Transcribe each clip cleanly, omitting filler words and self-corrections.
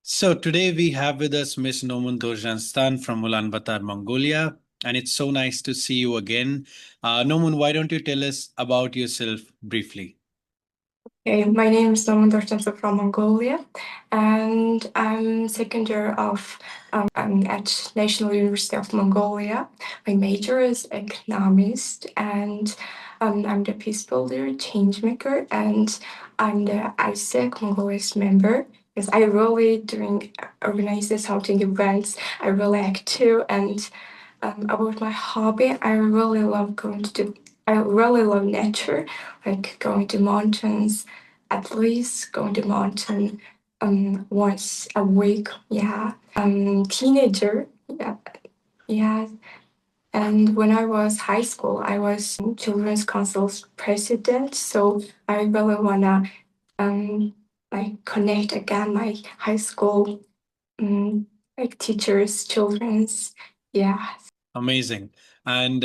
So today we have with us Ms Nomuun Dorjjantsan from Ulaanbaatar, Mongolia, and it's so nice to see you again. Nomuun, why don't you tell us about yourself briefly? Okay, my name is Nomuun Dorjjantsan from Mongolia, and I'm second year of at National University of Mongolia. My major is economist, and I'm the peace builder, change maker, and I'm the ISEC Mongolia's member. Because I really doing organizes something events. I really active and about my hobby, I really love I really love nature, like going to mountains, at least going to mountain once a week. Yeah. Teenager. Yeah. Yeah. And when I was high school, I was Children's Council's president. So I really wanna like connect again my high school like teachers, children's. Yeah. Amazing. And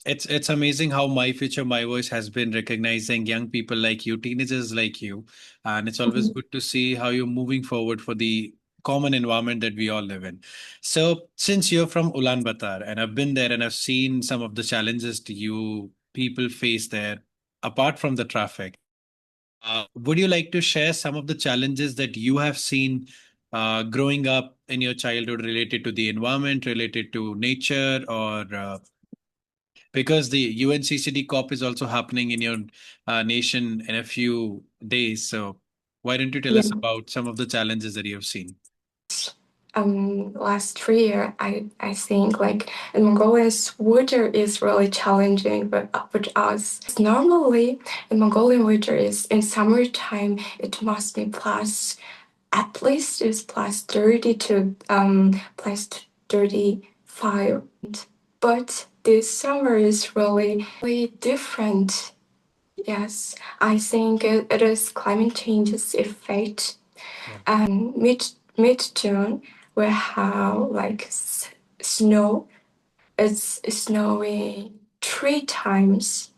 it's amazing how My Future, My Voice has been recognizing young people like you, teenagers like you. And it's always good to see how you're moving forward for the common environment that we all live in. So since you're from Ulaanbaatar and I've been there and I've seen some of the challenges that you people face there, apart from the traffic, would you like to share some of the challenges that you have seen growing up in your childhood related to the environment, related to nature, or because the UNCCD COP is also happening in your nation in a few days? So why don't you tell us Yeah. about some of the challenges that you have seen? Last 3 year, I think like in Mongolia's winter is really challenging, but with us normally in Mongolian winter is in summertime it must be plus at least is plus 30 to plus 35, but this summer is really different. Yes, I think it is climate change's effect. Yeah. Mid June we have like snow. It's snowing 3 times.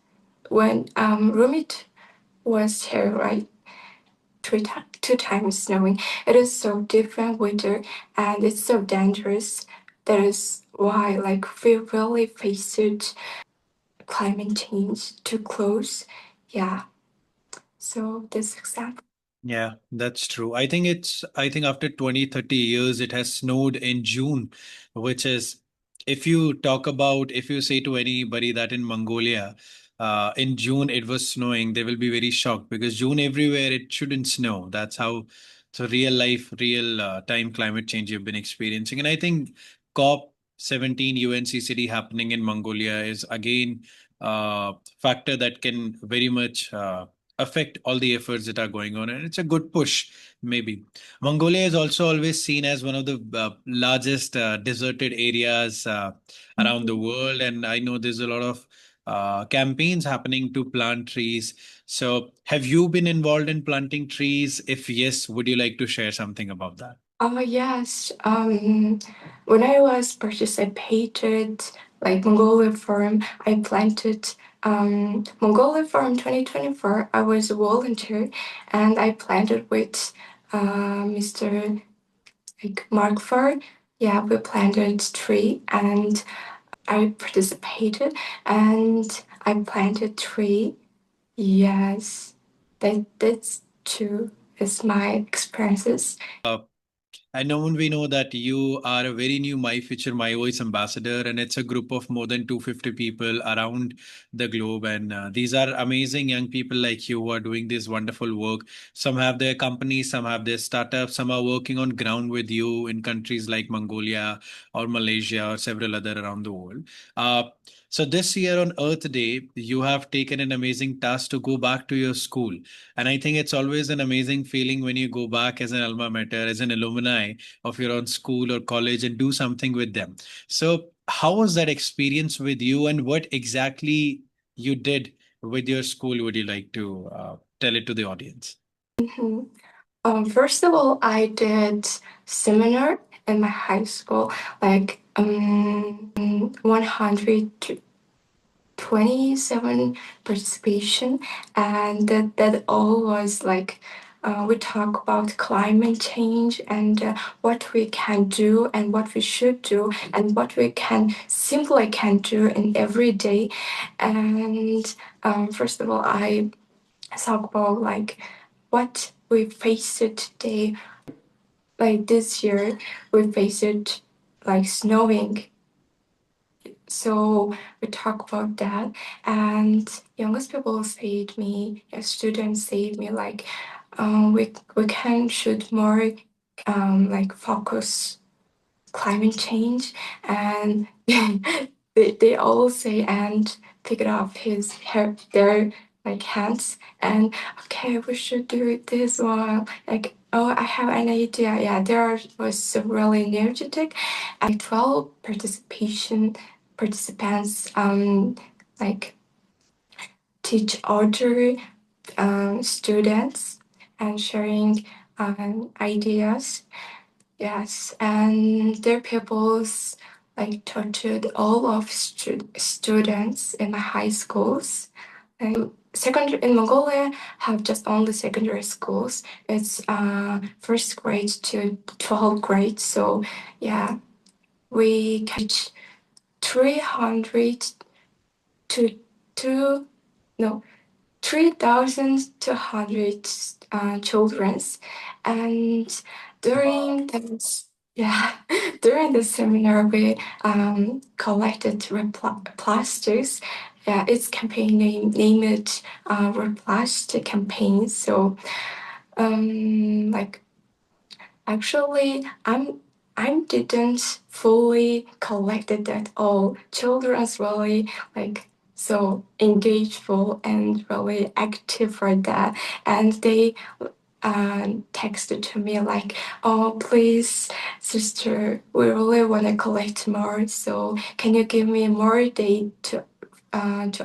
When Rumit was here, right? 2 times snowing. It is so different winter, and it's so dangerous. That is why like we really faced climate change too close. Yeah. So this example. Yeah, that's true. I think after 20, 30 years, it has snowed in June, which is, if you say to anybody that in Mongolia, in June it was snowing, they will be very shocked because June everywhere it shouldn't snow. That's how, so real life, real time climate change you've been experiencing. And I think COP17 UNCCD happening in Mongolia is again factor that can very much affect all the efforts that are going on, and it's a good push. Maybe Mongolia is also always seen as one of the largest deserted areas around the world, and I know there's a lot of campaigns happening to plant trees. So have you been involved in planting trees? If yes, would you like to share something about that? Oh yes. When I was participated like Mongolia Forum, I planted Mongolia Forum 2024. I was a volunteer, and I planted with Mr. like Mark Ford. Yeah, we planted tree, and I participated, and I planted tree. Yes, that's true. It's my experiences. And Noman, we know that you are a very new My Future, My Voice ambassador, and it's a group of more than 250 people around the globe. And these are amazing young people like you who are doing this wonderful work. Some have their companies, some have their startups, some are working on ground with you in countries like Mongolia or Malaysia or several other around the world. Uh, so this year on Earth Day, you have taken an amazing task to go back to your school. And I think it's always an amazing feeling when you go back as an alma mater, as an alumni of your own school or college and do something with them. So, how was that experience with you, and what exactly you did with your school? Would you like to tell it to the audience? Mhm. First of all, I did seminar in my high school, like 127 participation, and that all was like we talk about climate change and what we can do and what we should do and what we can simply can do in every day. And first of all, I talk about like what we face today. Like this year, we faced like snowing, so we talk about that. And youngest people said me, students said me like, we can should more like focus climate change, and they all say and pick it up their like hands and okay, we should do this one. Like, oh, I have an idea. Yeah, was really energetic. And 12 participants like teach other students and sharing ideas. Yes, and their pupils like tutored all of students in my high schools. And secondary in Mongolia have just only secondary schools. It's first grade to 12th grade. So yeah, we catch 300 to two no 3,200 children, and during the yeah during the seminar we collected plastics. Yeah, it's campaign named Replastic campaign. So like actually, I didn't fully collect it at all. Children's really like so engageful and really active for that, and they texted to me like, "Oh, please, sister, we really want to collect more. So can you give me more date to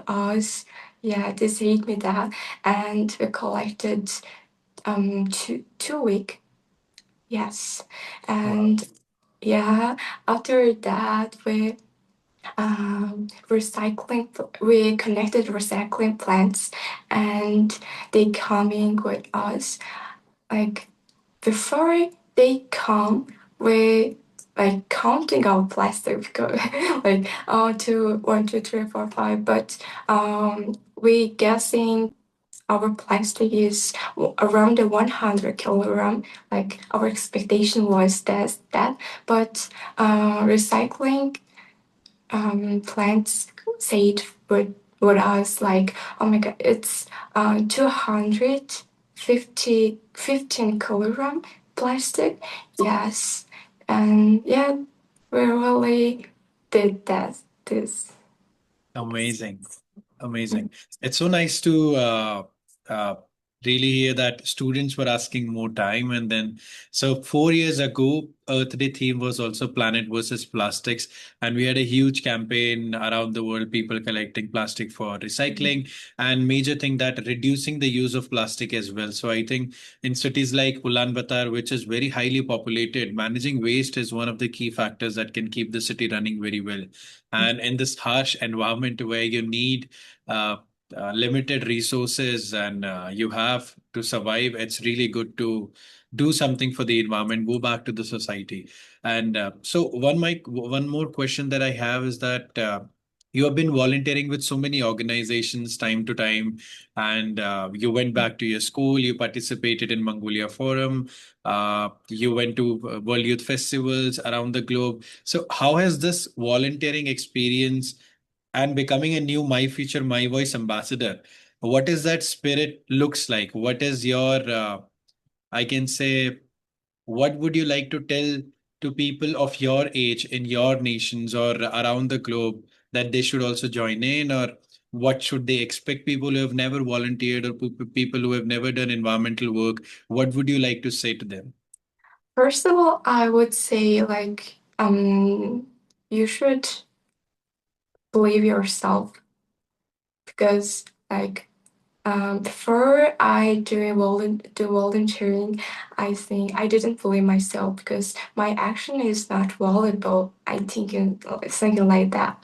us?" Yeah, they said me that, and we collected two week. Yes, Wow. and yeah, after that we connected recycling plants, and they coming with us. Like before they come, we like counting our plastic because like two, one, two, three, four, five. But we guessing our plastic is around the 100 kilogram. Like our expectation was that, but recycling plants said with us like, oh my god, it's 250 15 kilogram plastic. Yes, and yeah, we really did that. This. Amazing. Amazing. It's so nice to uh, really hear that students were asking more time. And then, so 4 years ago, Earth Day theme was also Planet versus Plastics. And we had a huge campaign around the world, people collecting plastic for recycling, and major thing that reducing the use of plastic as well. So I think in cities like Ulaanbaatar, which is very highly populated, managing waste is one of the key factors that can keep the city running very well. And in this harsh environment where you need uh, limited resources and you have to survive, it's really good to do something for the environment, go back to the society. And so one more question that I have is that you have been volunteering with so many organizations time to time, and you went back to your school, you participated in Mongolia Forum, you went to World Youth Festivals around the globe. So how has this volunteering experience and becoming a new My Future My Voice ambassador, what is that spirit looks like? What is your I can say, what would you like to tell to people of your age in your nations or around the globe that they should also join in, or what should they expect, people who have never volunteered or people who have never done environmental work? What would you like to say to them? First of all, I would say like you should believe yourself because like before I do volunteering, I think I didn't believe myself because my action is not valuable. I think something like that.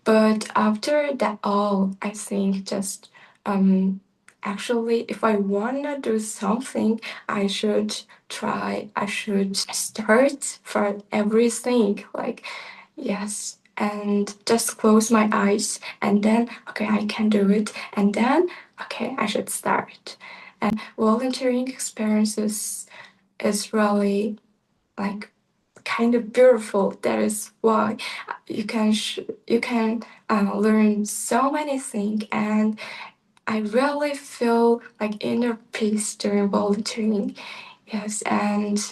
But after that all, I think just um actually, if I wanna do something, I should I should start for everything. Like, yes, and just close my eyes, and then, okay, I can do it, and then, okay, I should start. And volunteering experiences is really like kind of beautiful. That is why you can learn so many things, and I really feel like inner peace during volunteering. Yes, and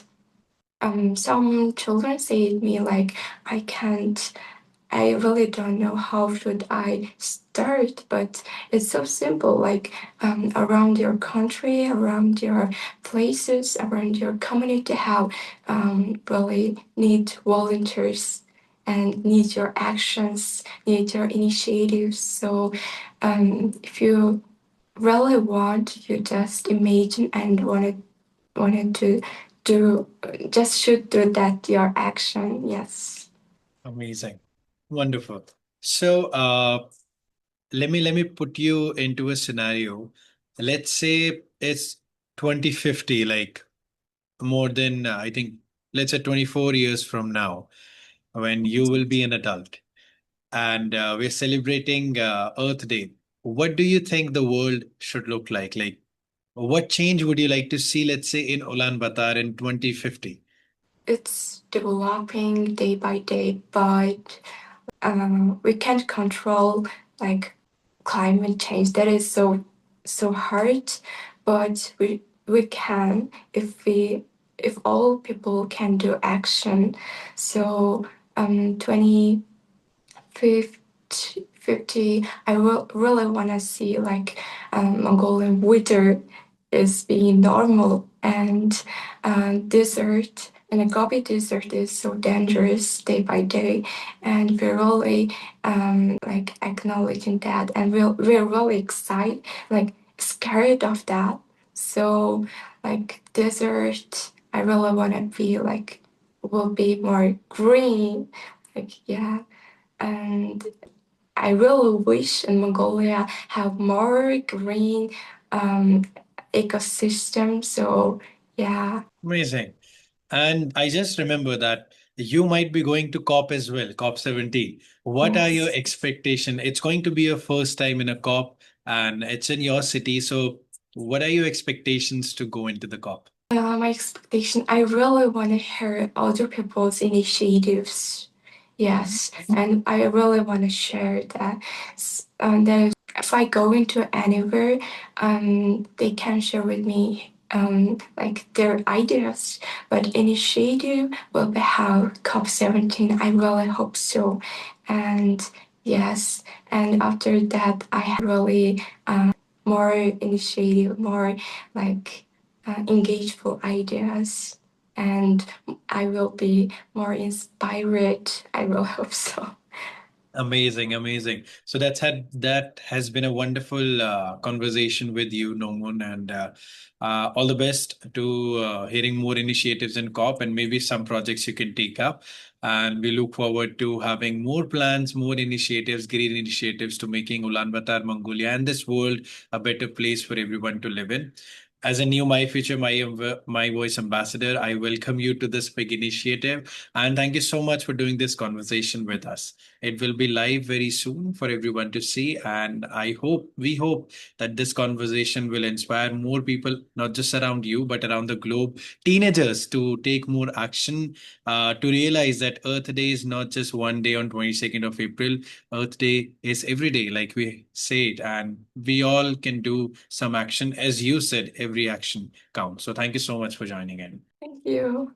some children say to me like, I can't. I really don't know how should I start, but it's so simple. Like around your country, around your places, around your community, how really need volunteers and need your actions, need your initiatives. So if you really want, you just imagine and wanted to do, just should do that your action. Yes. Amazing. Wonderful. So, let me put you into a scenario. Let's say it's 2050, like more than I think, let's say 24 years from now, when you will be an adult, and we're celebrating Earth Day. What do you think the world should look like? Like, what change would you like to see, let's say, in Ulaanbaatar in 2050? It's developing day by day, but we can't control like climate change. That is so hard, but we can if all people can do action. So 2050, I will really want to see like Mongolian winter is being normal, and desert and the Gobi Desert is so dangerous day by day, and we're really like acknowledging that, and we're really excited, like scared of that. So like desert, I really want to be like will be more green, like yeah, and I really wish in Mongolia have more green um, ecosystem. So yeah. Amazing. And I just remember that you might be going to COP as well, COP17. What are your Yes. expectations? It's going to be your first time in a COP and it's in your city. So, what are your expectations to go into the COP? My expectation, I really want to hear other people's initiatives. Yes, and I really want to share that. That if I go into anywhere, they can share with me like their ideas. But initiative will be how COP17. I really hope so, and yes, and after that, I have really more initiative, more like engageful ideas, and I will be more inspired. I will hope so. Amazing, amazing. So that has been a wonderful conversation with you, Nomun, and all the best to hearing more initiatives in COP and maybe some projects you can take up. And we look forward to having more plans, more initiatives, green initiatives to making Ulaanbaatar, Mongolia, and this world a better place for everyone to live in. As a new My Future, My Voice ambassador, I welcome you to this big initiative, and thank you so much for doing this conversation with us. It will be live very soon for everyone to see. And we hope that this conversation will inspire more people, not just around you, but around the globe, teenagers to take more action, to realize that Earth Day is not just one day on 22nd of April. Earth Day is every day, like we said, and we all can do some action. As you said, every action counts. So thank you so much for joining in. Thank you.